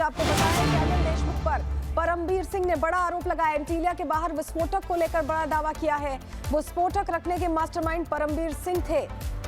आपको बताया कि अनिल देशमुख पर परमबीर सिंह ने बड़ा आरोप लगाया। एंटीलिया के बाहर विस्फोटक को लेकर बड़ा दावा किया है। वो विस्फोटक रखने के मास्टरमाइंड परमबीर सिंह थे।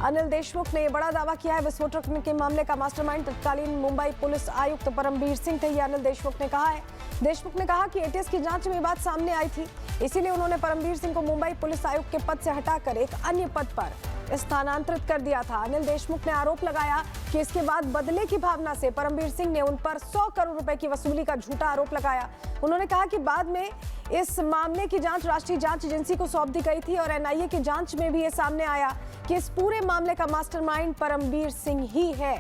अनिल देशमुख ने बड़ा दावा किया है। विस्फोटक के मामले का मास्टरमाइंड तत्कालीन मुंबई पुलिस आयुक्त परमबीर सिंह थे, ये अनिल देशमुख ने कहा है। देशमुख ने कहा कि एटीएस की जांच में बात सामने आई थी, इसीलिए उन्होंने परमबीर सिंह को मुंबई पुलिस आयुक्त के पद से हटाकर एक अन्य पद पर स्थानांतरित कर दिया था। अनिल देशमुख ने आरोप लगाया कि इसके बाद बदले की भावना से परमबीर सिंह ने उन पर 100 करोड़ रुपए की वसूली का झूठा आरोप लगाया। उन्होंने कहा कि बाद में इस मामले की जांच राष्ट्रीय जांच एजेंसी को सौंप दी गई थी और एनआईए की जांच में भी ये सामने आया कि इस पूरे मामले का मास्टरमाइंड परमबीर सिंह ही है।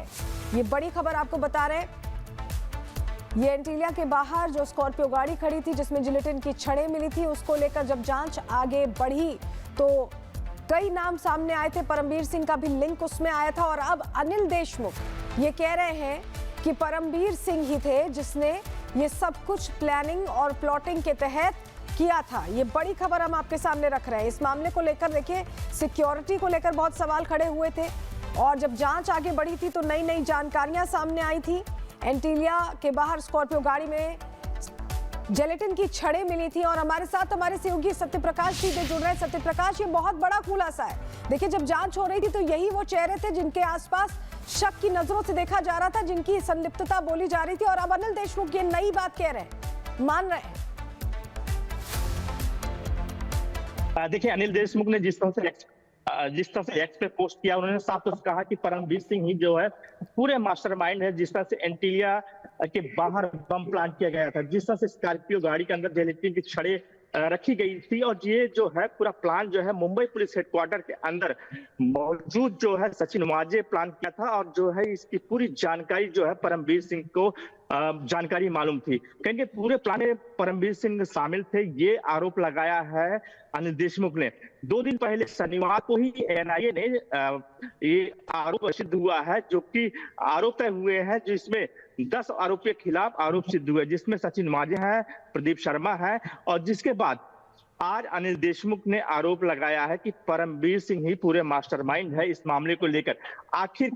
ये बड़ी खबर आपको बता रहे हैं। ये एंटीलिया के बाहर जो स्कॉर्पियो गाड़ी खड़ी थी जिसमें जिलेटिन की छड़ें मिली थी, उसको लेकर जब जांच आगे बढ़ी तो कई नाम सामने आए थे। परमबीर सिंह का भी लिंक उसमें आया था और अब अनिल देशमुख ये कह रहे हैं कि परमबीर सिंह ही थे जिसने ये सब कुछ प्लानिंग और प्लॉटिंग के तहत किया था। ये बड़ी खबर हम आपके सामने रख रहे हैं। इस मामले को लेकर देखिए, सिक्योरिटी को लेकर बहुत सवाल खड़े हुए थे और जब जांच आगे बढ़ी थी तो नई नई जानकारियां सामने आई थी। एंटीलिया के बाहर स्कॉर्पियो गाड़ी में जिलेटिन की छड़ें मिली थी और हमारे साथ हमारे सहयोगी सत्यप्रकाश सीधे जुड़ रहे हैं। सत्यप्रकाश, ये बहुत बड़ा खुलासा है। देखिए, जब जांच हो रही थी तो यही वो चेहरे थे जिनके आसपास शक की नजरों से देखा जा रहा था, जिनकी संलिप्तता बोली जा रही थी और अब अनिल देशमुख ये नई बात कह रहे हैं, मान रहे हैं। देखिए, अनिल देशमुख ने जिस तरह से एक्स पे पोस्ट किया, उन्होंने साफ तौर पर कहा कि परमबीर सिंह ही जो है पूरे मास्टरमाइंड है। जिस तरह से एंटीलिया के बाहर बम प्लांट किया गया था, जिस तरह से स्कॉर्पियो गाड़ी के अंदर जिलेटिन की छड़ें रखी गई थी और ये जो है पूरा प्लान जो है मुंबई पुलिस हेडक्वार्टर के अंदर मौजूद जो है सचिन वाजे प्लान किया था और जो है इसकी पूरी जानकारी जो है परमबीर सिंह को जानकारी मालूम थी। कहेंगे पूरे प्लान में परमबीर सिंह शामिल थे, ये आरोप लगाया है अनिल देशमुख ने। 2 दिन पहले शनिवार को ही एनआईए ने ये आरोप सिद्ध हुआ है, जो कि आरोप तय हुए हैं, जिसमें 10 आरोपियों के खिलाफ आरोप सिद्ध हुए, जिसमें सचिन वाजे है, प्रदीप शर्मा है और जिसके बाद आज अनिल देशमुख ने आरोप लगाया है कि परमबीर सिंह ही पूरे मास्टरमाइंड है इस मामले को लेकर। आखिर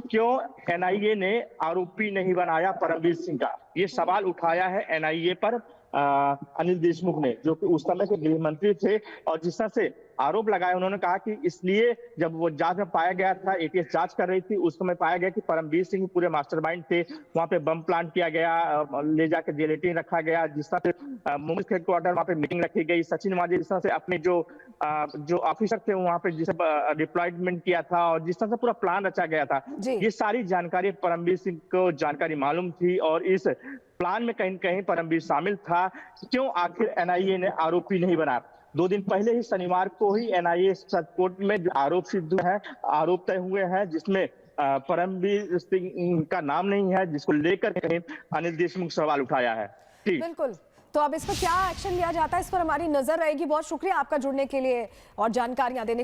क्यों एनआईए ने आरोपी नहीं बनाया परमबीर सिंह का, ये सवाल उठाया है एनआईए पर अनिल देशमुख ने, जो कि उस समय के गृह मंत्री थे। और जिस तरह से आरोप लगाया, उन्होंने कहा कि इसलिए जब वो जांच में पाया गया था, एटीएस जांच कर रही थी, उस समय पाया गया कि परमबीर सिंह पूरे मास्टरमाइंड थे। वहां पे बम प्लांट किया गया, ले जाकर जिलेटिन रखा गया, जिस तरह से मुंबई हेडक्वार्टर वहां पे मीटिंग रखी गई। सचिन वाजे जिस तरह से अपने जो ऑफिसर थे वहां पे जिसे डिप्लॉयमेंट किया था और जिस तरह से पूरा प्लान रचा गया था, ये सारी जानकारी परमबीर सिंह को जानकारी मालूम थी और इस प्लान में कहीं कहीं परमबीर शामिल था। क्यों आखिर एनआईए ने आरोपी नहीं बनाया? 2 दिन पहले ही शनिवार को ही एनआईए कोर्ट में आरोप सिद्ध है, आरोप तय हुए हैं, जिसमें परमबीर सिंह का नाम नहीं है, जिसको लेकर कहीं अनिल देशमुख सवाल उठाया है। बिल्कुल, तो अब इस पर क्या एक्शन लिया जाता है, इस पर हमारी नजर रहेगी। बहुत शुक्रिया आपका जुड़ने के लिए और जानकारियां देने के लिए।